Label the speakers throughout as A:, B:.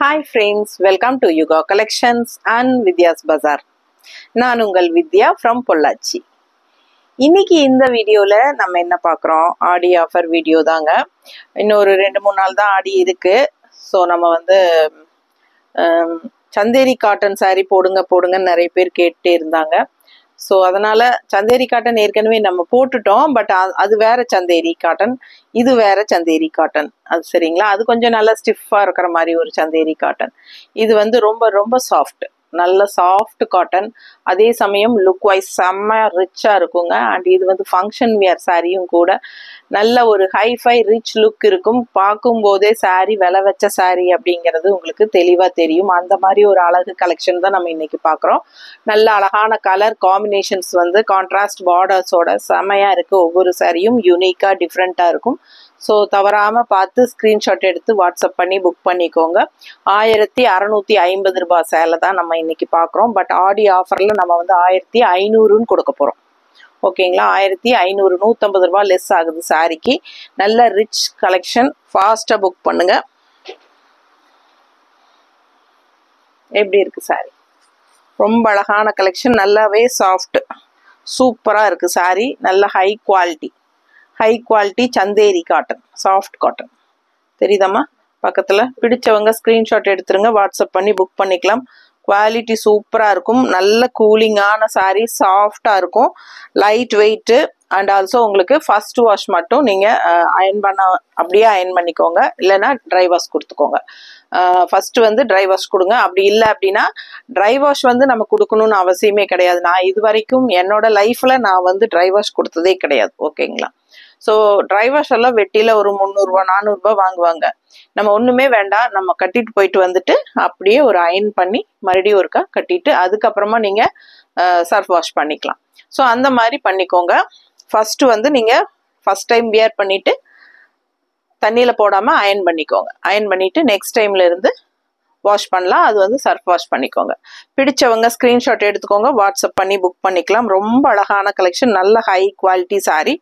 A: Hi friends, welcome to Yuga Collections and Vidya's Bazaar. நான் உங்கள் வித்யா from Pollachi. இன்னைக்கு இந்த வீடியோல நம்ம என்ன பார்க்குறோம், ஆடி ஆஃபர் வீடியோ தாங்க. இன்னொரு 2-3 நாள் தான் ஆடி இருக்கு. ஸோ நம்ம வந்து சந்தேரி காட்டன் சாரீ போடுங்கன்னு நிறைய பேர் கேட்டே இருந்தாங்க. ஸோ அதனால சந்தேரி காட்டன் ஏற்கனவே நம்ம போட்டுட்டோம். பட் அது வேற சந்தேரி காட்டன், இது வேற சந்தேரி காட்டன். அது சரிங்களா? அது கொஞ்சம் நல்லா ஸ்டிஃபாக இருக்கிற மாதிரி ஒரு சந்தேரி காட்டன். இது வந்து ரொம்ப ரொம்ப சாஃப்ட், நல்ல சாஃப்ட் காட்டன். அதே சமயம் லுக் வைஸ் செம்ம ரிச்சாக இருக்குங்க. அண்ட் இது வந்து ஃபங்க்ஷன் வியர் சாரியும் கூட. நல்ல ஒரு ஹைஃபை ரிச் லுக் இருக்கும். பார்க்கும்போதே சாரி விலை வச்ச சாரி அப்படிங்கிறது உங்களுக்கு தெளிவாக தெரியும். அந்த மாதிரி ஒரு அழகு கலெக்ஷன் தான் நம்ம இன்னைக்கு பார்க்குறோம். நல்ல அழகான கலர் காம்பினேஷன்ஸ் வந்து கான்ட்ராஸ்ட் பார்டர்ஸோட செமையாக இருக்குது. ஒவ்வொரு சாரியும் யூனிக்காக டிஃப்ரெண்ட்டாக இருக்கும். ஸோ தவறாமல் பார்த்து ஸ்க்ரீன்ஷாட் எடுத்து வாட்ஸ்அப் பண்ணி புக் பண்ணிக்கோங்க. 1650 ரூபாய் சேலை தான் நம்ம இன்னைக்கு பார்க்குறோம். பட் ஆடி ஆஃபரில் நம்ம வந்து 1500ன்னு கொடுக்க போகிறோம். ஓகேங்களா? 1500, 150 ரூபாய் லெஸ் ஆகுது சாரிக்கு. நல்ல ரிச் கலெக்ஷன், ஃபாஸ்ட்டாக புக் பண்ணுங்க. எப்படி இருக்கு சாரி? ரொம்ப அழகான கலெக்ஷன், நல்லாவே சாஃப்ட், சூப்பராக இருக்குது சாரி. நல்ல high quality Chanderi cotton, soft cotton. தெரியுதாம்மா பக்கத்தில்? பிடிச்சவங்க ஸ்க்ரீன்ஷாட் எடுத்துருங்க, வாட்ஸ்அப் பண்ணி புக் பண்ணிக்கலாம். குவாலிட்டி சூப்பராக இருக்கும். நல்ல கூலிங்கான சாரீ, சாஃப்டாக இருக்கும், லைட் வெயிட்டு. அண்ட் ஆல்சோ உங்களுக்கு ஃபர்ஸ்ட் வாஷ் மட்டும் நீங்கள் அப்படியே அயன் பண்ணிக்கோங்க, இல்லைன்னா ட்ரை வாஷ் கொடுத்துக்கோங்க. ஃபர்ஸ்ட் வந்து ட்ரை வாஷ் கொடுங்க. அப்படி இல்லை அப்படின்னா ட்ரை வாஷ் வந்து நம்ம கொடுக்கணும்னு அவசியமே கிடையாது. நான் இது வரைக்கும் என்னோட லைஃப்பில் நான் வந்து ட்ரை வாஷ் கொடுத்ததே கிடையாது. ஓகேங்களா? ஸோ ட்ரை வாஷ் எல்லாம் வெட்டியில் ஒரு 300 ரூபா 400 ரூபாய் வாங்குவாங்க. நம்ம ஒன்றுமே வேண்டாம், நம்ம கட்டிட்டு போயிட்டு வந்துட்டு அப்படியே ஒரு அயன் பண்ணி மறுபடியும் ஒருக்கா கட்டிட்டு அதுக்கப்புறமா நீங்கள் சர்ஃப் வாஷ் பண்ணிக்கலாம். ஸோ அந்த மாதிரி பண்ணிக்கோங்க. ஃபர்ஸ்ட் வந்து நீங்கள் ஃபர்ஸ்ட் டைம் வியர் பண்ணிட்டு தண்ணியில் போடாமல் அயன் பண்ணிக்கோங்க. அயன் பண்ணிட்டு நெக்ஸ்ட் டைம்ல இருந்து வாஷ் பண்ணலாம். அது வந்து சர்ஃப் வாஷ் பண்ணிக்கோங்க. பிடிச்சவங்க ஸ்க்ரீன்ஷாட் எடுத்துக்கோங்க, வாட்ஸ்அப் பண்ணி புக் பண்ணிக்கலாம். ரொம்ப அழகான கலெக்ஷன், நல்ல high quality sorry,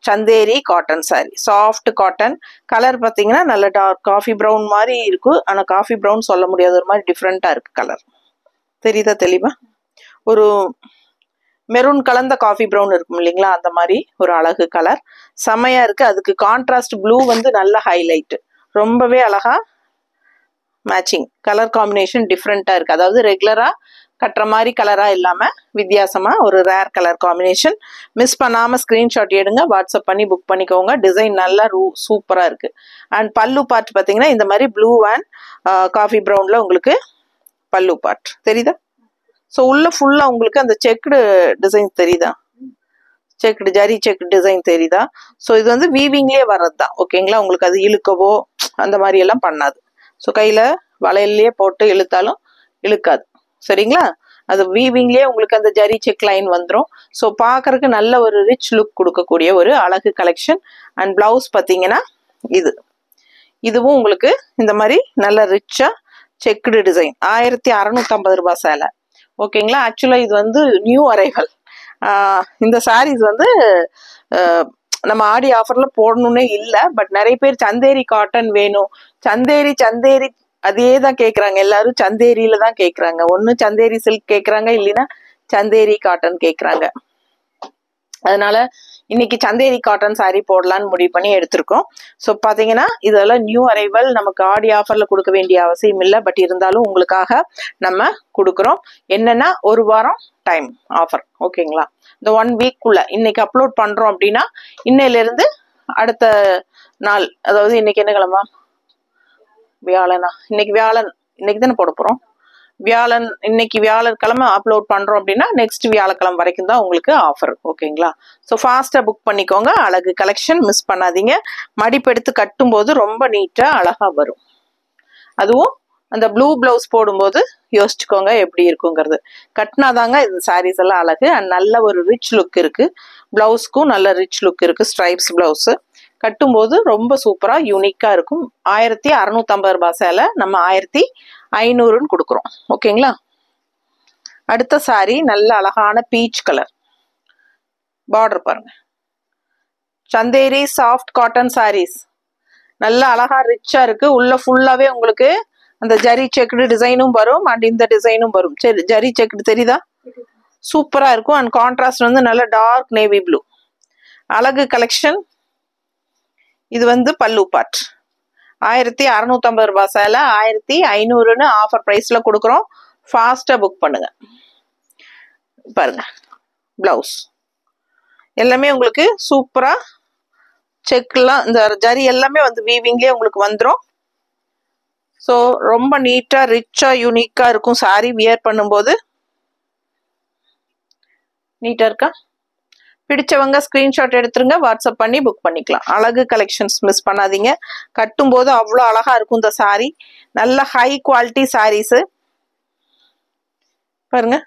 A: Chanderi cotton sorry, soft cotton. Colour பார்த்தீங்கன்னா நல்ல டார்க் காஃபி ப்ரௌன் மாதிரி இருக்கு. ஆனால் காஃபி ப்ரௌன் சொல்ல முடியாது, ஒரு மாதிரி டிஃப்ரெண்ட்டாக இருக்கு கலர். தெரியுதா தெளிவா? ஒரு மெரூன் கலந்த காஃபி ப்ரௌன் இருக்கும் இல்லைங்களா, அந்த மாதிரி ஒரு அழகு கலர், செமையா இருக்கு. அதுக்கு கான்ட்ராஸ்ட் ப்ளூ வந்து நல்ல ஹைலைட், ரொம்பவே அழகா மேட்சிங். கலர் காம்பினேஷன் டிஃப்ரெண்ட்டாக இருக்கு. அதாவது ரெகுலராக கட்டுற மாதிரி கலராக இல்லாமல் வித்தியாசமாக ஒரு ரேர் கலர் காம்பினேஷன். மிஸ் பண்ணாமல் ஸ்க்ரீன்ஷாட் எடுங்க, வாட்ஸ்அப் பண்ணி புக் பண்ணிக்கோங்க. டிசைன் நல்லா சூப்பராக இருக்குது. அண்ட் பல்லு பார்ட் பார்த்தீங்கன்னா இந்த மாதிரி ப்ளூ அண்ட் காஃபி ப்ரௌனில் உங்களுக்கு பல்லு பார்ட் தெரியுதா? ஸோ உள்ள ஃபுல்லாக உங்களுக்கு அந்த செக்குடு டிசைன் தெரியுதா? ஜரி செக் டிசைன் தெரியுதா? ஸோ இது வந்து வீவிங்லேயே வர்றது தான். ஓகேங்களா? உங்களுக்கு அது இழுக்கவோ அந்த மாதிரி எல்லாம் பண்ணாது. ஸோ கையில் வளையல்லையே போட்டு இழுத்தாலும் இழுக்காது. சரிங்களா? அது வீவிங்லேயே உங்களுக்கு அந்த ஜரி செக் லைன் வந்துடும். ஸோ பார்க்கறதுக்கு நல்ல ஒரு ரிச் லுக் கொடுக்கக்கூடிய ஒரு அழகு கலெக்ஷன். அண்ட் பிளவுஸ் பார்த்தீங்கன்னா இதுவும் உங்களுக்கு இந்த மாதிரி நல்ல ரிச்சாக செக்குடு டிசைன். 1650 ரூபாய் சேலை. ஓகேங்களா? ஆக்சுவலாக இது வந்து நியூ அரைவல். இந்த சாரீஸ் வந்து நம்ம ஆடி ஆஃபரில் போடணுன்னே இல்லை. பட் நிறைய பேர் சந்தேரி காட்டன் வேணும், சந்தேரி அதே தான் கேட்குறாங்க. எல்லாரும் சந்தேரியில தான் கேட்குறாங்க. ஒன்று சந்தேரி சில்க் கேட்குறாங்க, இல்லைன்னா சந்தேரி காட்டன் கேட்குறாங்க. அதனால இன்னைக்கு சந்தேரி காட்டன் சாரீ போடலான்னு முடிவு பண்ணி எடுத்திருக்கோம். ஸோ பார்த்தீங்கன்னா இதெல்லாம் நியூ அரைவல், நமக்கு ஆடி ஆஃபரில் கொடுக்க வேண்டிய அவசியம் இல்லை. பட் இருந்தாலும் உங்களுக்காக நம்ம கொடுக்குறோம். என்னன்னா ஒரு வாரம் டைம் ஆஃபர். ஓகேங்களா? இந்த 1 வீக்குள்ள இன்னைக்கு அப்லோட் பண்ணுறோம் அப்படின்னா இன்னையிலேருந்து அடுத்த நாள், அதாவது இன்னைக்கு என்ன கிழமை? வியாழனா? இன்னைக்கு வியாழன், இன்னைக்கு தானே போட போகிறோம். வியாழன், இன்னைக்கு வியாழக்கிழமை அப்லோட் பண்ணுறோம் அப்படின்னா நெக்ஸ்ட் வியாழக்கிழமை வரைக்கும் தான் உங்களுக்கு ஆஃபர். ஓகேங்களா? ஸோ ஃபாஸ்ட்டாக புக் பண்ணிக்கோங்க. அழகு கலெக்ஷன் மிஸ் பண்ணாதீங்க. மடிப்பெடுத்து கட்டும்போது ரொம்ப நீட்டாக அழகாக வரும். அதுவும் அந்த ப்ளூ பிளவுஸ் போடும்போது யோசிச்சுக்கோங்க எப்படி இருக்குங்கிறது. கட்டினாதாங்க இந்த சாரீஸ் எல்லாம் அழகு. அண்ட் நல்ல ஒரு ரிச் லுக் இருக்கு. பிளவுஸ்க்கும் நல்ல ரிச் லுக் இருக்கு. ஸ்ட்ரைப்ஸ் பிளவுஸ் கட்டும்போது ரொம்ப சூப்பராக யூனிக்காக இருக்கும். 1650 ரூபாய் சேலை நம்ம 1500ன்னு கொடுக்குறோம். ஓகேங்களா? அடுத்த சாரி நல்ல அழகான பீச் கலர். பார்டர் பாருங்க, சந்தேரி சாஃப்ட் காட்டன் சாரீஸ். நல்ல அழகா ரிச்சா இருக்கு. உள்ள ஃபுல்லாவே உங்களுக்கு அந்த ஜரி செக்குடு டிசைனும் வரும் அண்ட் இந்த டிசைனும் வரும். சரி, ஜரி செக்குடு தெரியுதா? சூப்பரா இருக்கும். அண்ட் கான்ட்ராஸ்ட் வந்து நல்ல டார்க் நேவி ப்ளூ. அழகு கலெக்ஷன். இது வந்து பல்லு பார்ட். 1650 ரூபாய் சேலை 1500ன்னு ஆஃபர் பிரைஸ்ல கொடுக்குறோம். ஃபாஸ்டா புக் பண்ணுங்க. பாருங்க பிளவுஸ் எல்லாமே உங்களுக்கு சூப்பரா செக்லாம் இந்த ஜரி எல்லாமே வந்து வீவிங்லேயே உங்களுக்கு வந்துடும். ஸோ ரொம்ப நீட்டா ரிச்சா யூனிக்கா இருக்கும். சாரி வியர் பண்ணும்போது நீட்டா இருக்கா? பிடிச்சவங்க ஸ்கிரீன்ஷாட் எடுத்துருங்க, வாட்ஸ்அப் பண்ணி புக் பண்ணிக்கலாம். அழகு கலெக்ஷன்ஸ் மிஸ் பண்ணாதீங்க. கட்டும் போது அவ்வளோ அழகா இருக்கும் இந்த சாரி. நல்ல ஹை குவாலிட்டி சாரீஸ். பாருங்க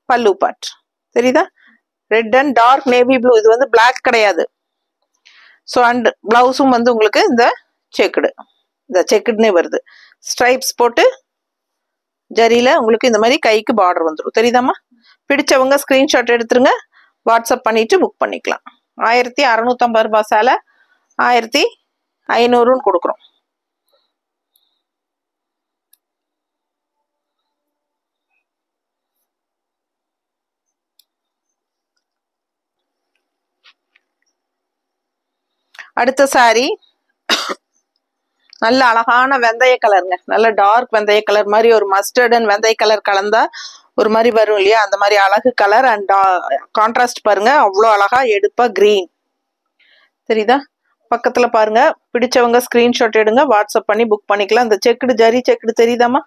A: பல்லு பார்ட் தெரியுதா? Red and dark navy blue. இது வந்து பிளாக் கிடையாது. ஸோ அண்ட் பிளவுஸும் வந்து உங்களுக்கு இந்த செக்குடு, இந்த செக்குடுனே வருது. ஸ்ட்ரைப்ஸ் போட்டு ஜரியில உங்களுக்கு இந்த மாதிரி கைக்கு பார்டர் வந்துடும். தெரியுதாம்மா? பிடிச்சவங்க ஸ்கிரீன்ஷாட் எடுத்துருங்க, வாட்ஸ்அப் பண்ணிட்டு புக் பண்ணிக்கலாம். 1650 ரூபாய் சேலை 1500ன்னு கொடுக்குறோம். அடுத்த சாரி நல்ல அழகான வெந்தய கலருங்க. நல்ல டார்க் வெந்தய கலர் மாதிரி ஒரு மஸ்டர்ட் அண்ட் வெந்தய கலர் கலந்தா ஒரு மாதிரி வரும் இல்லையா? அந்த மாதிரி அழகு கலர் அண்ட் கான்ட்ராஸ்ட் பாருங்க, அவ்வளோ அழகா எடுப்பா கிரீன். தெரியுதா? பக்கத்துல பாருங்க. பிடிச்சவங்க ஸ்கிரீன்ஷாட் எடுங்க, வாட்ஸ்அப் பண்ணி புக் பண்ணிக்கலாம். இந்த செக்குடு ஜரி செக்குடு தெரியுதாமா?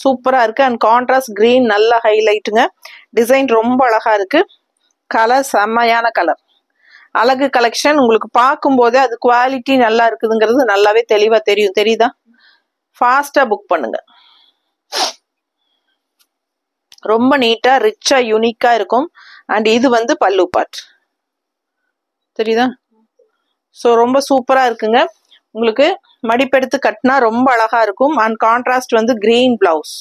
A: சூப்பரா இருக்கு. அண்ட் கான்ட்ராஸ்ட் கிரீன் நல்ல ஹைலைட்டுங்க. டிசைன் ரொம்ப அழகா இருக்கு. கலர் செம்மையான கலர். அழகு கலெக்ஷன். உங்களுக்கு பார்க்கும் போதே அது குவாலிட்டி நல்லா இருக்குதுங்கிறது நல்லாவே தெளிவா தெரியும். தெரியுதா? ஃபாஸ்டா புக் பண்ணுங்க. ரொம்ப நீட்டா ரிச்சா யூனிக்கா இருக்கும். அண்ட் இது வந்து பல்லு பார்ட். தெரியுதா? ஸோ ரொம்ப சூப்பரா இருக்குங்க. உங்களுக்கு மடிப்பெடுத்து கட்டினா ரொம்ப அழகா இருக்கும். அண்ட் கான்ட்ராஸ்ட் வந்து கிரீன் பிளவுஸ்.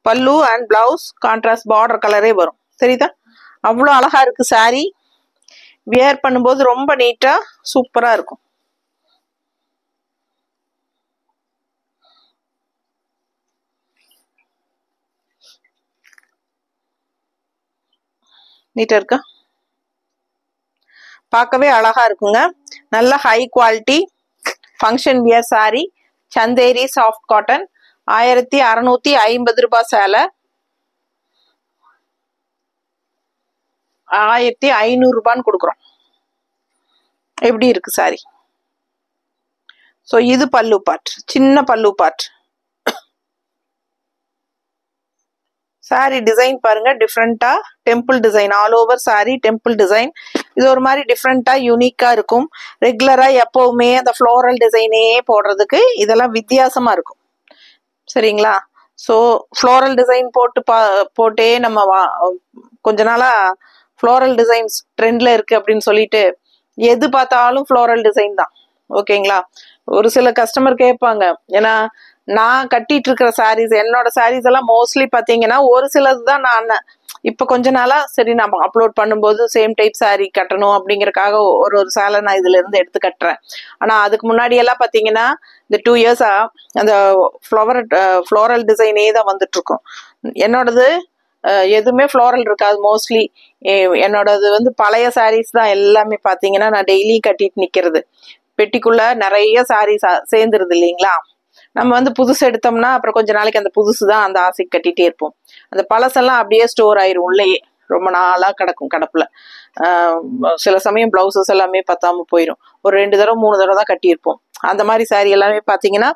A: பல்லு அண்ட் பிளவுஸ் கான்ட்ராஸ்ட் பார்டர் கலரே வரும். தெரியுதா? அவ்வளோ அழகா இருக்கு சாரி. வியர் பண்ணும்போது ரொம்ப நீட்டா சூப்பரா இருக்கும். நீட்டா இருக்கா? பார்க்கவே அழகா இருக்குங்க. நல்ல high quality function wear sorry. Chanderi soft cotton 1650 ரூபாய் சேலை 1500 ரூபான்னு கொடுக்குறோம். எப்படி இருக்கு சாரி? ஸோ இது பல்லு பார்ட், சின்ன பல்லு பார்ட். சாரி டிசைன் பாருங்க, டிஃப்ரெண்டா temple design. All over sorry temple design. இது ஒரு மாதிரி டிஃப்ரெண்டா யூனிக்கா இருக்கும். ரெகுலரா எப்பவுமே அந்த ஃப்ளோரல் டிசைனே போடுறதுக்கு இதெல்லாம் வித்தியாசமா இருக்கும். சரிங்களா? ஸோ ஃப்ளோரல் டிசைன் போட்டே நம்ம கொஞ்ச நாளா ஃப்ளோரல் டிசைன்ஸ் ட்ரெண்ட்ல இருக்கு அப்படின்னு சொல்லிட்டு எது பார்த்தாலும் ஃப்ளோரல் டிசைன் தான். ஓகேங்களா? ஒரு சில கஸ்டமர் கேட்பாங்க. ஏன்னா நான் கட்டிட்டு இருக்கிற சாரீஸ், என்னோட சாரீஸ் எல்லாம் மோஸ்ட்லி பாத்தீங்கன்னா ஒரு சிலது தான் நான் இப்ப கொஞ்ச நாளா சரி நம்ம அப்லோட் பண்ணும்போது சேம் டைப் சாரீ கட்டணும் அப்படிங்கறக்காக ஒரு சேலை நான் இதுல இருந்து எடுத்து கட்டுறேன். ஆனா அதுக்கு முன்னாடி எல்லாம் பாத்தீங்கன்னா இந்த 2 இயர்ஸா அந்த ஃப்ளோரல் டிசைனே தான் வந்துட்டு இருக்கும். என்னோடது எதுவுமே ஃப்ளோரல் இருக்காது. மோஸ்ட்லி என்னோடது வந்து பழைய சாரீஸ் தான் எல்லாமே. பாத்தீங்கன்னா நான் டெய்லி கட்டிட்டு நிக்கிறது. பெட்டிக்குள்ள நிறைய சாரீஸ் சேர்ந்துருது இல்லைங்களா? நம்ம வந்து புதுசு எடுத்தோம்னா அப்புறம் கொஞ்ச நாளைக்கு அந்த புதுசு தான் அந்த ஆசைக்கு கட்டிட்டே இருப்போம். அந்த பழசெல்லாம் அப்படியே ஸ்டோர் ஆயிரும் உள்ளேயே, ரொம்ப நாளா கிடக்கும் கடப்புல. சில சமயம் பிளவுசஸ் எல்லாமே பத்தாம போயிடும். ஒரு 2 தடவை 3 தடவை தான் கட்டியிருப்போம். அந்த மாதிரி சாரி எல்லாமே பாத்தீங்கன்னா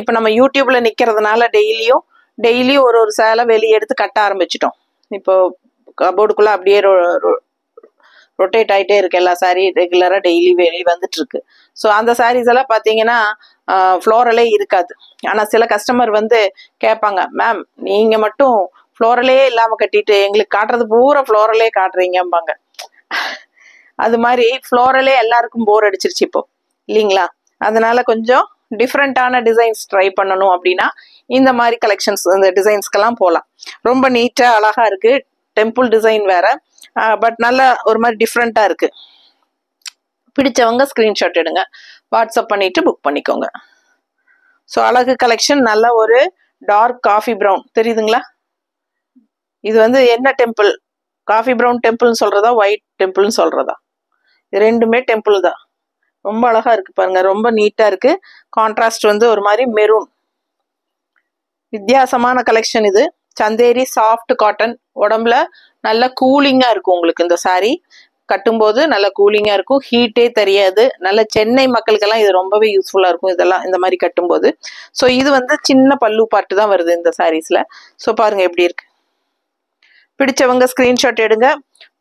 A: இப்ப நம்ம யூடியூப்ல நிக்கிறதுனால டெய்லியும் ஒரு சேலை வெளியே எடுத்து கட்ட ஆரம்பிச்சிட்டோம். இப்போ கபோர்டுக்குள்ள அப்படியே ரொட்டேட் ஆகிட்டே இருக்கு. எல்லா சாரி ரெகுலரா டெய்லி வெளியே வந்துட்டு இருக்கு. ஸோ அந்த சாரீஸ் எல்லாம் பாத்தீங்கன்னா ஃப்ளோரலே இருக்காது. ஆனா சில கஸ்டமர் வந்து கேட்பாங்க, மேம் நீங்க மட்டும் ஃப்ளோரலே இல்லாம கட்டிட்டு எங்களுக்கு காட்டுறது பூரா ஃப்ளோரலே காட்டுறீங்கம்பாங்க. அது மாதிரி ஃப்ளோரலே எல்லாருக்கும் போர் அடிச்சிருச்சு இப்போ இல்லைங்களா? அதனால கொஞ்சம் டிஃப்ரெண்டான டிசைன்ஸ் ட்ரை பண்ணணும் அப்படின்னா இந்த மாதிரி கலெக்ஷன்ஸ், இந்த டிசைன்ஸ்க்கெல்லாம் போகலாம். ரொம்ப நீட்டா அழகா இருக்கு. டெம்பிள் டிசைன் வேற, பட் நல்ல ஒரு மாதிரி டிஃப்ரெண்டா இருக்கு. பிடிச்சவங்க ஸ்கிரீன்ஷாட் எடுங்க, வாட்ஸ்அப் பண்ணிட்டு புக் பண்ணிக்கோங்க. ஸோ அழகு கலெக்ஷன் நல்ல ஒரு டார்க் காஃபி ப்ரௌன் தெரியுதுங்களா? இது வந்து என்ன டெம்பிள்? காஃபி ப்ரௌன் டெம்பிள்னு சொல்றதா ஒயிட் டெம்பிள்னு சொல்றதா? இது ரெண்டுமே டெம்பிள் தான். ரொம்ப அழகா இருக்கு பாருங்க, ரொம்ப நீட்டா இருக்கு. கான்ட்ராஸ்ட் வந்து ஒரு மாதிரி மெரூன். வித்தியாசமான கலெக்ஷன் இது. சந்தேரி சாஃப்ட் காட்டன், உடம்புல நல்ல கூலிங்கா இருக்கும் உங்களுக்கு. இந்த சாரீ கட்டும்போது நல்ல கூலிங்கா இருக்கும், ஹீட்டே தெரியாது. நல்ல சென்னை மக்களுக்கெல்லாம் இது ரொம்பவே யூஸ்ஃபுல்லா இருக்கும் இதெல்லாம் இந்த மாதிரி கட்டும்போது. ஸோ இது வந்து சின்ன பல்லு பார்ட்டு தான் வருது இந்த சாரீஸ்ல. ஸோ பாருங்க எப்படி இருக்கு. பிடிச்சவங்க ஸ்கிரீன்ஷாட் எடுங்க.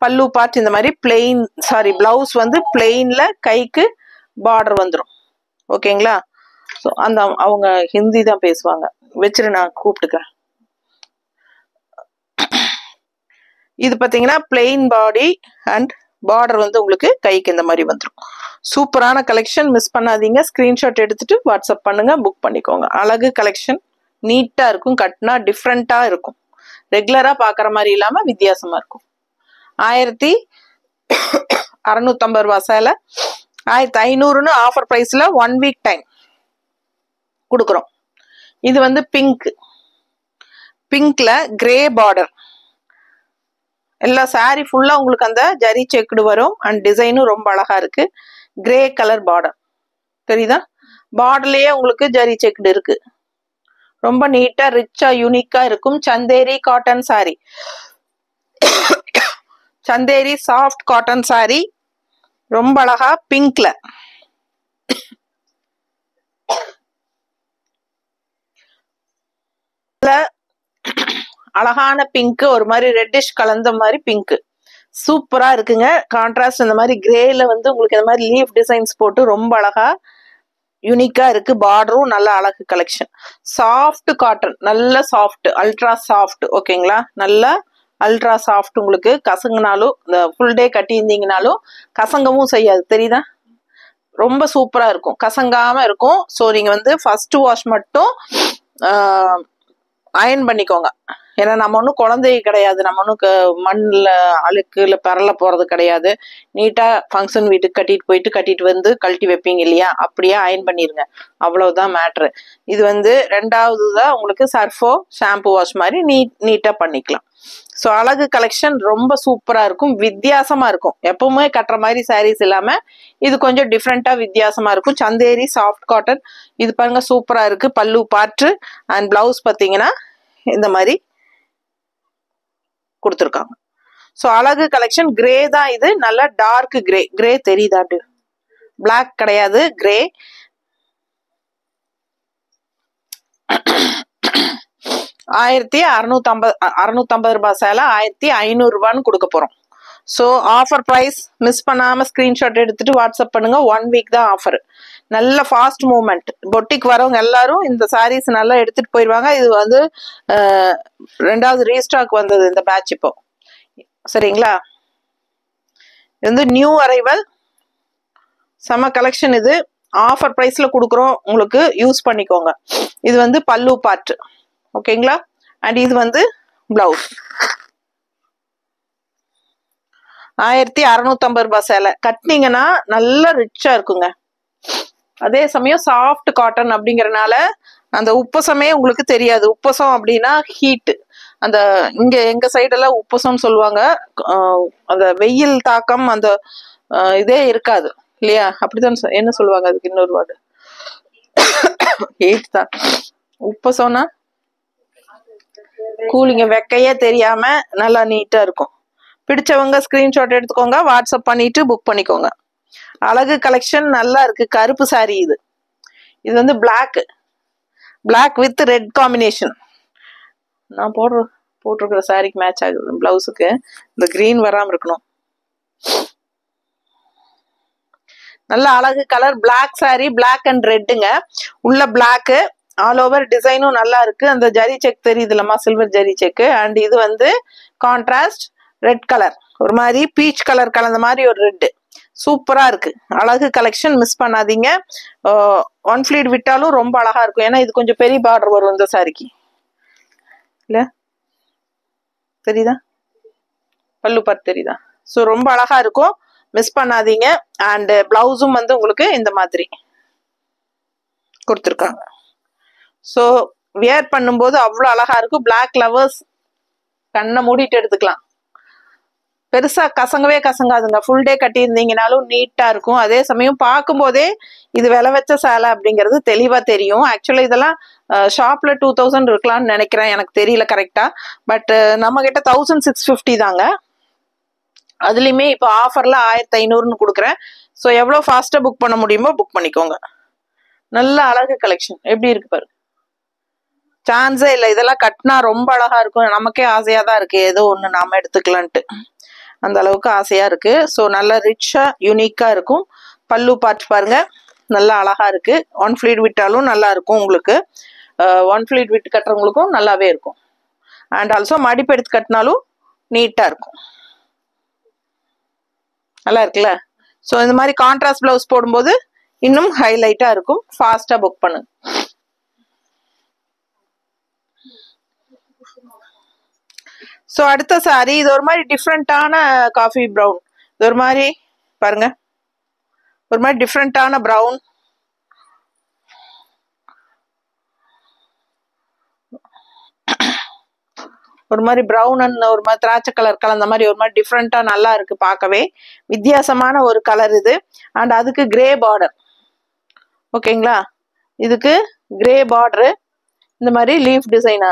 A: பல்லு பார்ட் இந்த மாதிரி பிளெயின், சாரி பிளவுஸ் வந்து பிளெயின்ல கைக்கு பார்டர் வந்துடும். ஓகேங்களா? ஸோ அந்த அவங்க ஹிந்தி தான் பேசுவாங்க, வச்சிரு நான் கூப்பிட்டுக்கிறேன். இது பார்த்தீங்கன்னா பிளெயின் பாடி அண்ட் பார்டர் வந்து உங்களுக்கு கைக்கு இந்த மாதிரி வந்துடும். சூப்பரான கலெக்ஷன், மிஸ் பண்ணாதீங்க. ஸ்கிரீன்ஷாட் எடுத்துட்டு வாட்ஸ்அப் பண்ணுங்க, புக் பண்ணிக்கோங்க. அழகு கலெக்ஷன், நீட்டா இருக்கும், கட்டினா டிஃப்ரெண்டா இருக்கும். ரெகுலரா பாக்குற மாதிரி இல்லாம வித்தியாசமா இருக்கும். 1650 ரூபாய் சேலை 1500ன்னு ஆஃபர் பிரைஸ்ல 1 வீக் டைம் கொடுக்குறோம். இது வந்து பிங்க்ல கிரே பார்டர், எல்லா சாரி ஃபுல்லா உங்களுக்கு அந்த ஜரி செக்குடு வரும். அண்ட் டிசைனும் ரொம்ப அழகா இருக்கு. கிரே கலர் பார்டர் தெரியுதா? பார்டர்லயே உங்களுக்கு ஜரி செக்குடு இருக்கு. ரொம்ப நீட்டா ரிச்சா யூனிக்கா இருக்கும். Chanderi cotton sorry, Chanderi soft cotton sorry, ரொம்ப அழகா பிங்க்ல. அழகான பிங்க், ஒரு மாதிரி ரெட்டிஷ் கலந்த மாதிரி பிங்க், சூப்பரா இருக்குங்க. கான்ட்ராஸ்ட் இந்த மாதிரி கிரேல வந்து உங்களுக்கு இந்த மாதிரி லீஃப் டிசைன்ஸ் போட்டு ரொம்ப அழகா யூனிக்கா இருக்கு. பார்டரும் நல்ல அழகு கலெக்ஷன். சாஃப்ட் காட்டன், நல்ல சாஃப்ட், அல்ட்ரா சாஃப்ட். ஓகேங்களா? நல்ல அல்ட்ரா சாஃப்ட். உங்களுக்கு கசங்கினாலும், இந்த ஃபுல் டே கட்டி இருந்தீங்கனாலும் கசங்கவும் செய்யாது. தெரியுதா? ரொம்ப சூப்பரா இருக்கும், கசங்காம இருக்கும். ஸோ நீங்க வந்து ஃபர்ஸ்ட் வாஷ் மட்டும் அயன் பண்ணிக்கோங்க. ஏன்னா நம்ம ஒன்றும் குழந்தை கிடையாது, நம்ம ஒன்றும் மண்ணில் அழுக்கு இல்லை பரல போகிறது கிடையாது. நீட்டாக ஃபங்க்ஷன் வீட்டுக்கு கட்டிட்டு வந்து கழட்டி வைப்பீங்க இல்லையா, அப்படியே அயன் பண்ணிடுங்க, அவ்வளவுதான் மேட்ரு. இது வந்து ரெண்டாவது தான் உங்களுக்கு சர்ஃபோ ஷாம்பு வாஷ் மாதிரி நீட்டாக பண்ணிக்கலாம். ஸோ அழகு கலெக்ஷன் ரொம்ப சூப்பராக இருக்கும், வித்தியாசமாக இருக்கும். எப்பவுமே கட்டுற மாதிரி சாரீஸ் இல்லாமல் இது கொஞ்சம் டிஃப்ரெண்ட்டாக வித்தியாசமாக இருக்கும். சந்தேரி சாஃப்ட் காட்டன், இது பாருங்க சூப்பராக இருக்குது. பல்லு பார்ட்டு அண்ட் பிளவுஸ் பார்த்தீங்கன்னா இந்த மாதிரி கொடுத்துருக்காங்க. ஸோ அழகு கலெக்ஷன். கிரே தான் இது, நல்ல டார்க் கிரே. கிரே தெரியுதா? அப்படி பிளாக் கிடையாது, கிரே. $1650 ரூபாய் சேலை 1500 ரூபான்னு கொடுக்க போறோம். ஸோ ஆஃபர் ப்ரைஸ் மிஸ் பண்ணாம ஸ்கிரீன்ஷாட் எடுத்துட்டு வாட்ஸ்அப் பண்ணுங்க. 1 வீக் தான் ஆஃபர். நல்ல ஃபாஸ்ட் மூவ்மெண்ட். பொட்டிக் வரவங்க எல்லாரும் இந்த சாரீஸ் நல்லா எடுத்துட்டு போயிடுவாங்க. இது வந்து ரெண்டாவது ரீஸ்டாக் வந்தது இந்த பேட்ச் இப்போ. சரிங்களா? இது வந்து நியூ அரைவல், செம கலெக்ஷன். இது ஆஃபர் ப்ரைஸ்ல கொடுக்குறோம், உங்களுக்கு யூஸ் பண்ணிக்கோங்க. இது வந்து பல்லு பார்ட். ஓகேங்களா? அண்ட் இது வந்து பிளவுஸ். 1650 ரூபாய் சேலை கட்டினீங்கன்னா நல்ல ரிச்சா இருக்குங்க. அதே சமயம் சாஃப்ட் காட்டன் அப்படிங்கறனால அந்த உப்பசமே உங்களுக்கு தெரியாது. உப்பசம் அப்படின்னா ஹீட். அந்த இங்க எங்க சைடெல்லாம் உப்பசம்னு சொல்லுவாங்க. அந்த வெயில் தாக்கம் அந்த இதே இருக்காது இல்லையா? அப்படிதான் என்ன சொல்லுவாங்க அதுக்கு இன்னொரு வார்டு, ஹீட் தான். உப்பசம்னா கூலிங்க, வெக்கையே தெரியாம நல்லா நீட்டா இருக்கும். பிடிச்சவங்க ஸ்கிரீன்ஷாட் எடுத்துக்கோங்க, வாட்ஸ்அப் பண்ணிட்டு புக் பண்ணிக்கோங்க. அழகு கலெக்ஷன் நல்லா இருக்கு. கருப்பு சாரி இது. இது வந்து பிளாக் வித் ரெட் காம்பினேஷன். நான் போட்டிருக்கிற சாரிக்கு மேட்ச் ஆகுது. பிளவுஸுக்கு இந்த கிரீன் வராம இருக்கணும். நல்ல அழகு colour. Black sari, black and ரெட்டுங்க. உள்ள பிளாக், ஆல் ஓவர் டிசைனும் நல்லா இருக்கு. அந்த ஜரி செக் தெரியுதுலமா, சில்வர் ஜரி செக். அண்ட் இது வந்து கான்ட்ராஸ்ட் ரெட் கலர், ஒரு மாதிரி பீச் கலர் கலந்த மாதிரி ஒரு ரெட். சூப்பரா இருக்கு. அழகு கலெக்ஷன், மிஸ் பண்ணாதீங்க. 1 ஃபிளீட் விட்டாலும் ரொம்ப அழகா இருக்கும். ஏன்னா இது கொஞ்சம் பெரிய பார்டர் வரும் இந்த சாரிக்கு, இல்ல தெரியுதா? பல்லு பார்ட் தெரியுதா? ஸோ ரொம்ப அழகா இருக்கும், மிஸ் பண்ணாதீங்க. அண்ட் பிளவுஸும் வந்து உங்களுக்கு இந்த மாதிரி கொடுத்துருக்காங்க. ஸோ வியர் பண்ணும்போது அவ்வளோ அழகா இருக்கும். பிளாக் லவர்ஸ் கண்ணை மூடிட்டு எடுத்துக்கலாம். பெருசா கசங்கவே கசங்காதுங்க. ஃபுல் டே கட்டியிருந்தீங்கனாலும் நீட்டா இருக்கும். அதே சமயம் பார்க்கும்போதே இது விலை வச்ச சேலை அப்படிங்கிறது தெளிவா தெரியும். ஆக்சுவலா இதெல்லாம் ஷாப்ல 2000 இருக்கலாம்னு நினைக்கிறேன், எனக்கு தெரியல கரெக்டா. பட் நம்ம கிட்ட 1650 தாங்க. அதுலயுமே இப்போ ஆஃபர்ல 1500ன்னு கொடுக்குறேன். ஸோ எவ்வளோ ஃபாஸ்டா புக் பண்ண முடியுமோ புக் பண்ணிக்கோங்க. நல்ல அழகு கலெக்ஷன் எப்படி இருக்கு பாரு, சான்ஸே இல்லை. இதெல்லாம் கட்டினா ரொம்ப அழகா இருக்கும். நமக்கே ஆசையா தான் இருக்கு ஏதோ ஒன்று நாம எடுத்துக்கலான்ட்டு, அந்த அளவுக்கு ஆசையா இருக்கு. ஸோ நல்ல ரிச்சா யூனிக்கா இருக்கும். பல்லு பார்த்து பாருங்க, நல்லா அழகா இருக்கு. ஒன் ஃபிளீட் விட்டாலும் நல்லா இருக்கும் உங்களுக்கு. ஒன் ஃபிளீட் விட்டு கட்டுறவங்களுக்கும் நல்லாவே இருக்கும். அண்ட் ஆல்சோ மடிப்பு எடுத்து கட்டினாலும் நீட்டா இருக்கும். நல்லா இருக்குல்ல? ஸோ இந்த மாதிரி கான்ட்ராஸ்ட் பிளவுஸ் போடும்போது இன்னும் ஹைலைட்டா இருக்கும். ஃபாஸ்டா புக் பண்ணுங்க. ஸோ அடுத்த சாரி இது ஒரு மாதிரி டிஃப்ரெண்டான காஃபி ப்ரௌன். இது ஒரு மாதிரி பாருங்க, ஒரு மாதிரி டிஃப்ரெண்டான ப்ரௌன். ஒரு மாதிரி ப்ரௌன் அண்ட் ஒரு மாதிரி திராட்சை கலர் கலந்த மாதிரி ஒரு மாதிரி டிஃப்ரெண்டா நல்லா இருக்கு. பார்க்கவே வித்தியாசமான ஒரு கலர் இது. அண்ட் அதுக்கு கிரே பார்டர். ஓகேங்களா? இதுக்கு கிரே பார்டரு, இந்த மாதிரி லீஃப் டிசைனா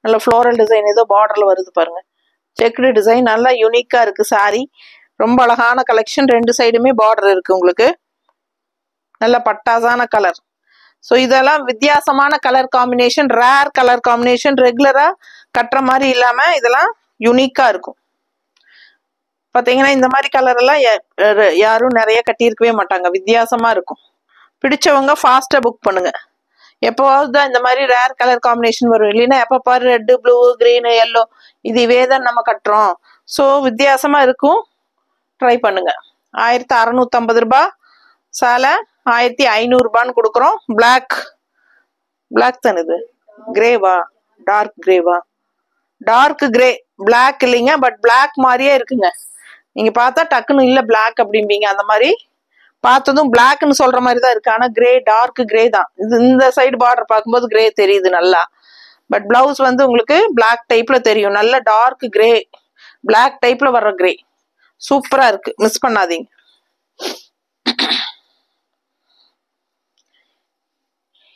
A: நல்ல ஃப்ளோரல் டிசைன் ஏதோ பார்டர்ல வருது பாருங்க. செக்குடு டிசைன் நல்லா யூனிக்கா இருக்கு சாரி. ரொம்ப அழகான கலெக்ஷன். ரெண்டு சைடுமே பார்டர் இருக்கு உங்களுக்கு. நல்ல பட்டாசான கலர். ஸோ இதெல்லாம் வித்தியாசமான colour combination, rare colour combination. ரெகுலரா கட்டுற மாதிரி இல்லாம இதெல்லாம் யூனிக்கா இருக்கும். பாத்தீங்கன்னா இந்த மாதிரி கலர் எல்லாம் யாரும் நிறைய கட்டியிருக்கவே மாட்டாங்க. வித்தியாசமா இருக்கும். பிடிச்சவங்க ஃபாஸ்டா புக் பண்ணுங்க. எப்போவாவது தான் இந்த மாதிரி ரேர் கலர் காம்பினேஷன் வரும். இல்லைன்னா எப்போ பாரு ரெட்டு, ப்ளூ, கிரீனு, எல்லோ இதுவே தான் நம்ம கட்டுறோம். ஸோ வித்தியாசமா இருக்கும். ட்ரை பண்ணுங்க. 1650 ரூபாய் சேலை 1500 ரூபான்னு கொடுக்குறோம். பிளாக் தானே இது? கிரேவா? டார்க் கிரேவா? டார்க் கிரே, பிளாக் இல்லைங்க. பட் பிளாக் மாதிரியே இருக்குங்க. நீங்க பார்த்தா டக்குன்னு இல்ல பிளாக் அப்படிம்பீங்க. அந்த மாதிரி பார்த்ததும் பிளாக்னு சொல்ற மாதிரி தான் இருக்கு. ஆனா கிரே, டார்க் கிரே தான் இது. இந்த சைடு பார்டர் பார்க்கும்போது கிரே தெரியுது நல்லா. பட் பிளவுஸ் வந்து உங்களுக்கு பிளாக் டைப்ல தெரியும். நல்ல டார்க் கிரே, பிளாக் டைப்ல வர்ற கிரே சூப்பரா இருக்கு. மிஸ் பண்ணாதீங்க.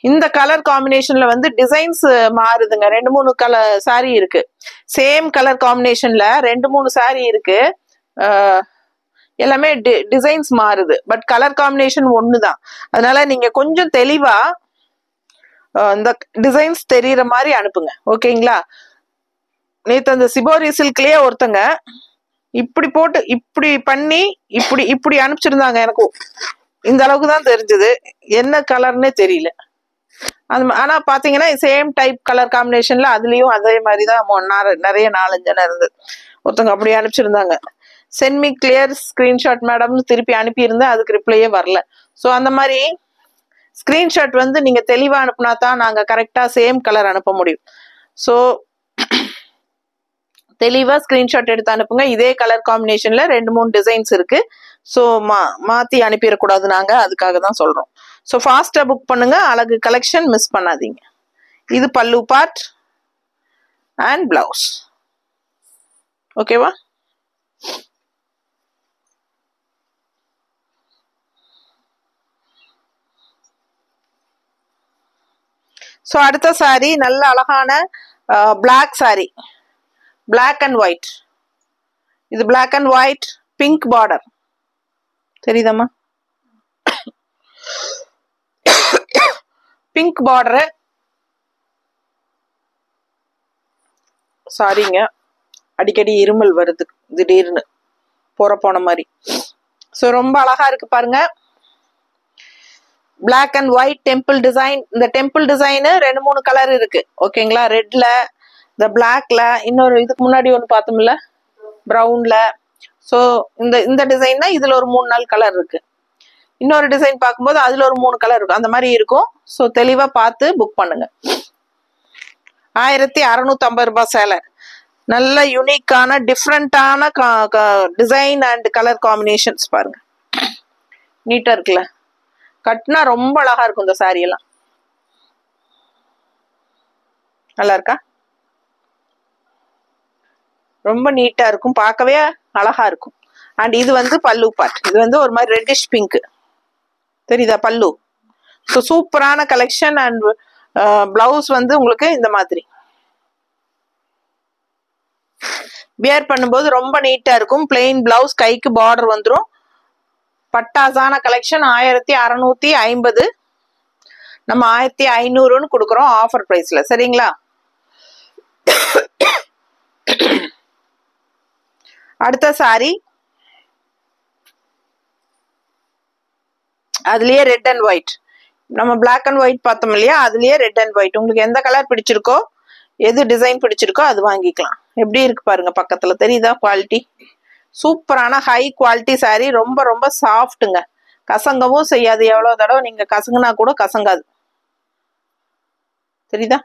A: இந்த கலர் காம்பினேஷன்ல வந்து டிசைன்ஸ் மாறுதுங்க. 2-3 கலர் சாரி இருக்கு. சேம் கலர் காம்பினேஷன்ல 2-3 சாரி இருக்கு. எல்லாமே டிசைன்ஸ் மாறுது. பட் கலர் காம்பினேஷன் ஒண்ணுதான். அதனால நீங்க கொஞ்சம் தெளிவா இந்த டிசைன்ஸ் தெரியற மாதிரி அனுப்புங்க. ஓகேங்களா? நேத்து அந்த சிபோரி சில்க்லயே ஒருத்தங்க இப்படி போட்டு இப்படி பண்ணி இப்படி அனுப்பிச்சிருந்தாங்க. எனக்கு இந்த அளவுக்கு தான் தெரிஞ்சது, என்ன கலர்னே தெரியல. ஆனா பாத்தீங்கன்னா சேம் டைப் கலர் காம்பினேஷன்ல அதுலயும் அதே மாதிரிதான் நிறைய 4-5 இருந்தது. ஒருத்தவங்க அப்படி அனுப்பிச்சிருந்தாங்க. சென்ட் மீ கிளியர் ஸ்கிரீன்ஷாட் மேடம்னு திருப்பி அனுப்பியிருந்தேன். அதுக்கு ரிப்ளையே வரல. ஸோ அந்த மாதிரி ஸ்கிரீன்ஷாட் வந்து நீங்க தெளிவா அனுப்புனா தான் நாங்க கரெக்டா சேம் கலர் அனுப்ப முடியும். ஸோ தெளிவா ஸ்கிரீன்ஷாட் எடுத்து அனுப்புங்க. இதே கலர் காம்பினேஷன்ல 2-3 டிசைன்ஸ் இருக்கு. ஸோ மாத்தி அனுப்பிடக்கூடாது நாங்க, அதுக்காக தான் சொல்றோம். ஸோ ஃபாஸ்டா புக் பண்ணுங்க. அழகு கலெக்ஷன் மிஸ் பண்ணாதீங்க. இது பல்லு பார்ட் அண்ட் பிளவுஸ். ஓகேவா? ஸோ அடுத்த சாரி நல்ல அழகான black sari, black and white. இது black and white, pink border தெரியுதம்மா? Pink border. சாரிங்க, அடிக்கடி இருமல் வருது திடீர்னு போன மாதிரி. ஸோ ரொம்ப அழகா இருக்கு பாருங்க. Black and white temple design. இந்த டெம்பிள் டிசைனு 2-3 கலர் இருக்கு. ஓகேங்களா? ரெட்ல, இந்த பிளாக்ல, இன்னொரு இதுக்கு முன்னாடி ஒன்று பார்த்தோம்ல ப்ரௌன்ல. ஸோ இந்த டிசைன்னா இதுல ஒரு 3-4 கலர் இருக்கு. இன்னொரு டிசைன் பார்க்கும்போது அதுல ஒரு 3 கலர் இருக்கும். அந்த மாதிரி இருக்கும். ஸோ தெளிவா பார்த்து புக் பண்ணுங்க. 1650 ரூபாய் சேலை. நல்ல யூனிக்கான டிஃப்ரெண்டான டிசைன் அண்ட் கலர் காம்பினேஷன்ஸ் பாருங்க. நீட்டா இருக்குல்ல? கட்டினா ரொம்ப அழகா இருக்கும் இந்த சாரி எல்லாம். நல்லா இருக்கா? ரொம்ப நீட்டா இருக்கும், பார்க்கவே அழகா இருக்கும். அண்ட் இது வந்து பல்லு பார்ட். இது வந்து ஒரு மாதிரி ரெட்டிஷ் பிங்க் தெரியுதா பல்லு. ஸோ சூப்பரான கலெக்ஷன். அண்ட் பிளவுஸ் வந்து உங்களுக்கு இந்த மாதிரி வியர் பண்ணும்போது ரொம்ப நீட்டா இருக்கும். பிளெயின் பிளவுஸ், கைக்கு பார்டர் வந்துடும். பட்டாசான கலெக்ஷன். 1650. நம்ம 1500ன்னு கொடுக்குறோம் ஆஃபர் பிரைஸ்ல. சரிங்களா? அடுத்த சாரி அதுலயே ரெட் அண்ட் ஒயிட். நம்ம பிளாக் அண்ட் ஒயிட் பார்த்தோம் இல்லையா, அதுலயே ரெட் அண்ட் ஒயிட். உங்களுக்கு எந்த கலர் பிடிச்சிருக்கோ, எது டிசைன் பிடிச்சிருக்கோ அது வாங்கிக்கலாம். எப்படி இருக்கு பாருங்க, பக்கத்துல தெரியுதா குவாலிட்டி? சூப்பரான ஹை குவாலிட்டி சாரி. ரொம்ப ரொம்ப சாஃப்ட்டுங்க, கசங்கவும் செய்யாது. எவ்வளவு தடவை நீங்க கசங்குனா கூட கசங்காது. தெரியுதா?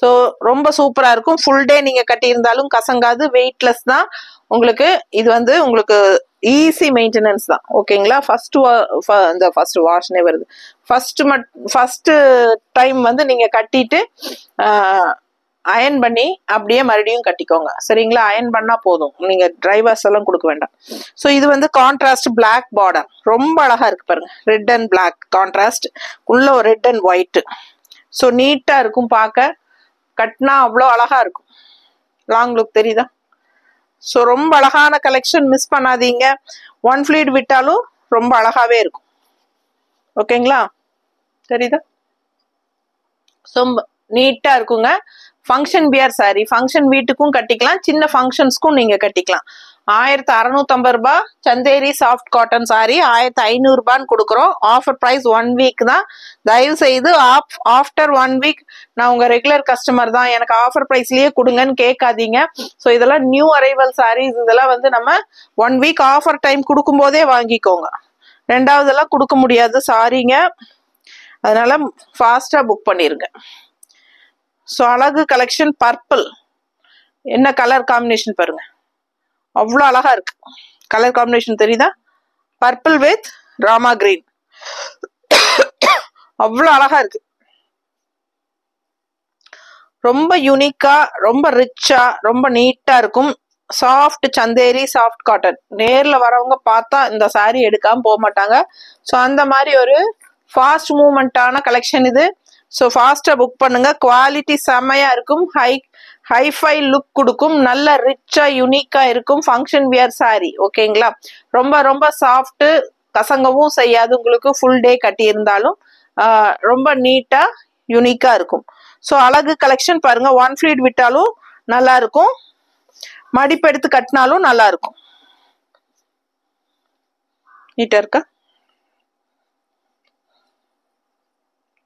A: ஸோ ரொம்ப சூப்பரா இருக்கும். ஃபுல் டே நீங்க கட்டியிருந்தாலும் கசங்காது. வெயிட்லெஸ் தான் உங்களுக்கு. இது வந்து உங்களுக்கு ஈஸி மெயின்டெனன்ஸ் தான். ஓகேங்களா? ஃபர்ஸ்ட் வாஷ்னே வருது. ஃபர்ஸ்ட் டைம் வந்து நீங்க கட்டிட்டு அயன் பண்ணி அப்படியே மறுபடியும் கட்டிக்கோங்க. சரிங்களா? அயன் பண்ணா போதும், நீங்க டிரைவர்ஸ் எல்லாம் கொடுக்க வேண்டாம். ஸோ இது வந்து கான்ட்ராஸ்ட் பிளாக் பார்டர். ரொம்ப அழகா இருக்கு பாருங்க. ரெட் அண்ட் பிளாக் கான்ட்ராஸ்ட், உள்ள ரெட் அண்ட் ஒயிட். ஸோ நீட்டா இருக்கும் பார்க்க. கட்டினா அவ்வளோ அழகா இருக்கும். லாங் லுக் தெரியுதா? ஸோ ரொம்ப அழகான கலெக்ஷன், மிஸ் பண்ணாதீங்க. ஒன் ஃபிளீட் விட்டாலும் ரொம்ப அழகாவே இருக்கும். ஓகேங்களா? தெரியுதா? ஸோ நீட்டா இருக்குங்க. Function pier sorry. ஃபங்க்ஷன் வீட்டுக்கும் கட்டிக்கலாம், சின்ன ஃபங்க்ஷன்ஸ்க்கும் நீங்க கட்டிக்கலாம். 1650 ரூபாய் சந்தேரி சாஃப்ட் காட்டன் சாரி 1500 ரூபான்னு கொடுக்குறோம். ஆஃபர் பிரைஸ் 1 வீக் தான். தயவு செய்து ஆஃப்டர் 1 வீக் நான் உங்க ரெகுலர் கஸ்டமர் தான், எனக்கு ஆஃபர் பிரைஸ்லயே கொடுங்கன்னு கேட்காதீங்க. ஸோ இதெல்லாம் நியூ அரைவல் சாரீஸ். இதெல்லாம் வந்து நம்ம 1 வீக் ஆஃபர் டைம் கொடுக்கும் போதே வாங்கிக்கோங்க. ரெண்டாவதெல்லாம் கொடுக்க முடியாது, சாரிங்க. அதனால ஃபாஸ்டா புக் பண்ணிருங்க. ஸோ அழகு கலெக்ஷன். பர்பிள், என்ன கலர் காம்பினேஷன் பாருங்க, அவ்வளோ அழகா இருக்கு. கலர் காம்பினேஷன் தெரியுதா? Purple with Rama green. அவ்வளோ அழகா இருக்கு. ரொம்ப யூனிக்கா, ரொம்ப ரிச்சா, ரொம்ப நீட்டா இருக்கும். Soft Chanderi soft cotton. நேர்ல வரவங்க பார்த்தா இந்த சாரி எடுக்காம போக மாட்டாங்க. ஸோ அந்த மாதிரி ஒரு ஃபாஸ்ட் மூவ்மெண்டான கலெக்ஷன் இது. ஸோ ஃபாஸ்டா புக் பண்ணுங்க. குவாலிட்டி செம்மையா இருக்கும். ஹைஃபை லுக் கொடுக்கும். நல்ல ரிச்சா யூனிக்கா இருக்கும். Function wear sorry. ஓகேங்களா? ரொம்ப ரொம்ப சாஃப்ட், கசங்கவும் செய்யாது. உங்களுக்கு ஃபுல் டே கட்டி இருந்தாலும் ரொம்ப நீட்டா யூனிக்கா இருக்கும். ஸோ அழகு கலெக்ஷன் பாருங்க. ஒன் ஃபிளீட் விட்டாலும் நல்லா இருக்கும், மடிப்பெடுத்து கட்டினாலும் நல்லா இருக்கும். நீட்டா இருக்கா?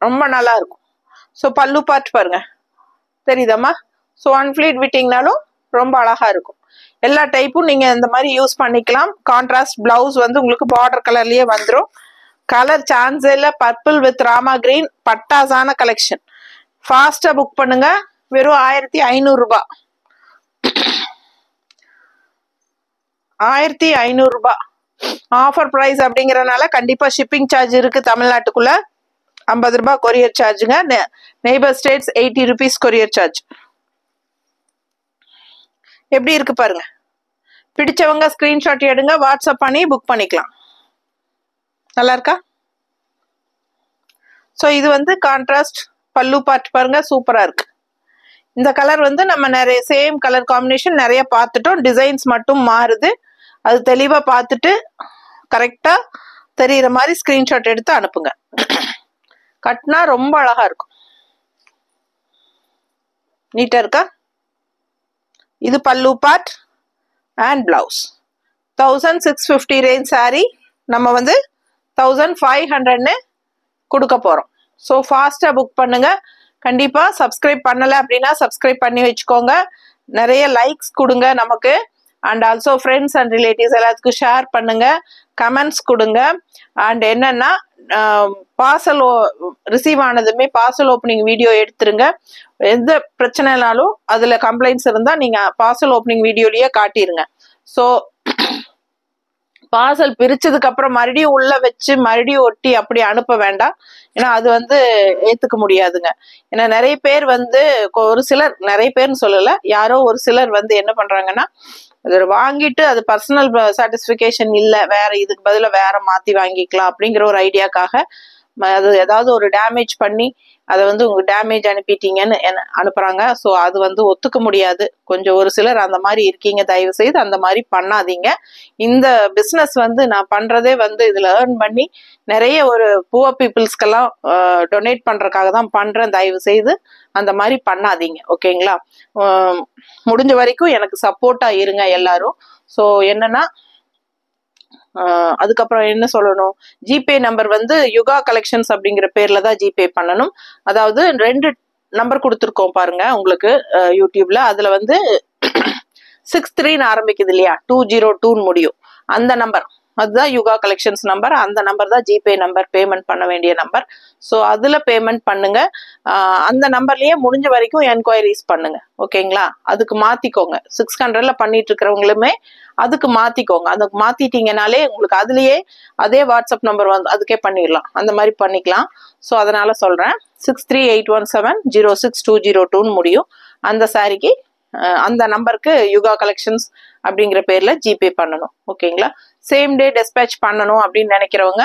A: ரொம்ப நல்லா இருக்கும். ஸோ பல்லு பார்ட் பாருங்க, தெரியுதாம்மா? ஸோ ஒன் ஃபிளீட் விட்டிங்கனாலும் ரொம்ப அழகா இருக்கும். எல்லா டைப்பும் நீங்க இந்த மாதிரி யூஸ் பண்ணிக்கலாம். கான்ட்ராஸ்ட் பிளவுஸ் வந்து உங்களுக்கு பார்டர் கலர்லயே வந்துடும். கலர் சான்ஸ் இல்ல. பர்பிள் வித் ராமா கிரீன், பட்டாசான கலெக்ஷன். ஃபாஸ்டா புக் பண்ணுங்க. வெறும் 1500 ரூபாய். 1500 ரூபாய் ஆஃபர் பிரைஸ் அப்படிங்கறதுனால கண்டிப்பா ஷிப்பிங் சார்ஜ் இருக்கு. தமிழ்நாட்டுக்குள்ள 50 ரூபாய் கொரியர் சார்ஜுங்க. Neighbour states 80 rupees courier charge. எப்படி இருக்கு பாருங்க. பிடிச்சவங்க ஸ்கிரீன்ஷாட் எடுங்க, வாட்ஸ்அப் பண்ணி புக் பண்ணிக்கலாம். நல்லா இருக்கா? ஸோ இது வந்து கான்ட்ராஸ்ட் பல்லு பார்ட் பாருங்க, சூப்பரா இருக்கு. இந்த கலர் வந்து நம்ம நிறைய சேம் கலர் காம்பினேஷன் நிறைய பார்த்துட்டோம். டிசைன்ஸ் மட்டும் மாறுது. அது தெளிவா பார்த்துட்டு கரெக்டா தெரியுற மாதிரி ஸ்கிரீன்ஷாட் எடுத்து அனுப்புங்க. கட்டினா ரொம்ப அழகா இருக்கும். நீட்டா இருக்கா? இது pallu part and blouse. 1650 range sorry நம்ம வந்து 1500ன்னு கொடுக்க போறோம். ஸோ ஃபாஸ்டா புக் பண்ணுங்க. கண்டிப்பா சப்ஸ்கிரைப் பண்ணல அப்படின்னா சப்ஸ்கிரைப் பண்ணி வச்சுக்கோங்க. நிறைய லைக்ஸ் கொடுங்க நமக்கு. And also friends and relatives எல்லாத்துக்கும் ஷேர் பண்ணுங்க, கமெண்ட்ஸ் கொடுங்க. அண்ட் என்னன்னா பார்சல் ரிசீவ் ஆனதுமே பார்சல் ஓப்பனிங் வீடியோ எடுத்துருங்க. எந்த பிரச்சனைனாலும் அதுல கம்ப்ளைண்ட்ஸ் இருந்தா நீங்க பார்சல் ஓப்பனிங் வீடியோலயே காட்டிருங்க. ஸோ பார்சல் பிரிச்சதுக்கு அப்புறம் மறுபடியும் உள்ள வச்சு மறுபடியும் ஒட்டி அப்படி அனுப்ப வேண்டாம். ஏன்னா அது வந்து ஏத்துக்க முடியாதுங்க. ஏன்னா நிறைய பேர் வந்து ஒரு சிலர், நிறைய பேர்னு சொல்லல, யாரோ ஒரு சிலர் வந்து என்ன பண்றாங்கன்னா, அது வாங்கிட்டு அது பர்சனல் சாட்டிஸ்பிகேஷன் இல்ல, வேற இதுக்கு பதிலா வேற மாத்தி வாங்கிக்கலாம் அப்படிங்கிற ஒரு ஐடியாக்காக அது ஏதாவது ஒரு டேமேஜ் பண்ணி அதை வந்து உங்க டேமேஜ் அனுப்பிட்டீங்கன்னு அனுப்புறாங்க. ஸோ அது வந்து ஒத்துக்க முடியாது. கொஞ்சம் ஒரு சிலர் அந்த மாதிரி இருக்கீங்க, தயவு செய்து அந்த மாதிரி பண்ணாதீங்க. இந்த பிஸ்னஸ் வந்து நான் பண்றதே வந்து இதுல ஏர்ன் பண்ணி நிறைய ஒரு புவர் பீப்புள்ஸ்க்கெல்லாம் டொனேட் பண்றதுக்காக தான் பண்றேன். தயவு செய்து அந்த மாதிரி பண்ணாதீங்க, ஓகேங்களா? முடிஞ்ச வரைக்கும் எனக்கு சப்போர்ட்டா இருங்க எல்லாரும். ஸோ என்னன்னா, அதுக்கப்புறம் என்ன சொல்லணும், ஜிபே நம்பர் வந்து யுகா கலெக்ஷன்ஸ் அப்படிங்கிற பேர்ல தான் ஜிபே பண்ணணும். அதாவது 2 நம்பர் கொடுத்துருக்கோம் பாருங்க உங்களுக்கு யூடியூப்ல. அதுல வந்து 63 ஆரம்பிக்குது இல்லையா, 202 முடியும். அந்த நம்பர் அதுதான் யுகா கலெக்ஷன்ஸ் நம்பர். அந்த நம்பர் தான் ஜிபே நம்பர், பேமெண்ட் பண்ண வேண்டிய நம்பர். ஸோ அதுல பேமெண்ட் பண்ணுங்க. அந்த நம்பர்லயே முடிஞ்ச வரைக்கும் என்கொயரிஸ் பண்ணுங்க, ஓகேங்களா? அதுக்கு மாத்திக்கோங்க. 600ல பண்ணிட்டு இருக்கிறவங்களுமே அதுக்கு மாத்திக்கோங்க. அதுக்கு மாத்திட்டீங்கனாலே உங்களுக்கு அதுலயே அதே வாட்ஸ்அப் நம்பர் வந்து அதுக்கே பண்ணிடலாம், அந்த மாதிரி பண்ணிக்கலாம். ஸோ அதனால சொல்றேன், 6381706202 முடியும். அந்த சாரிக்கு அந்த நம்பருக்கு யுகா கலெக்ஷன்ஸ் அப்படிங்கிற பேர்ல ஜிபே பண்ணணும், ஓகேங்களா? சேம் டே டெஸ்பேச் பண்ணணும் அப்படின்னு நினைக்கிறவங்க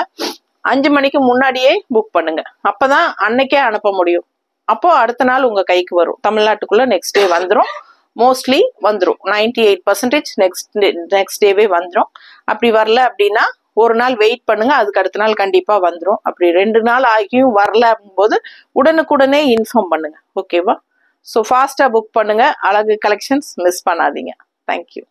A: 5 மணிக்கு முன்னாடியே புக் பண்ணுங்க. அப்பதான் அன்னைக்கே அனுப்ப முடியும். அப்போ அடுத்த நாள் உங்க கைக்கு வரும். தமிழ்நாட்டுக்குள்ள நெக்ஸ்ட் டே வந்துடும். மோஸ்ட்லி வந்துடும், 98% நெக்ஸ்ட் டேவே வந்துடும். அப்படி வரல அப்படின்னா ஒரு நாள் வெயிட் பண்ணுங்க, அதுக்கு அடுத்த நாள் கண்டிப்பா வந்துடும். அப்படி 2 நாள் ஆகியும் வரல அப்படிங்கும்போது உடனுக்குடனே இன்ஃபார்ம் பண்ணுங்க, ஓகேவா? ஸோ ஃபாஸ்டா புக் பண்ணுங்க. அழகு கலெக்ஷன்ஸ் மிஸ் பண்ணாதீங்க. தேங்க்யூ.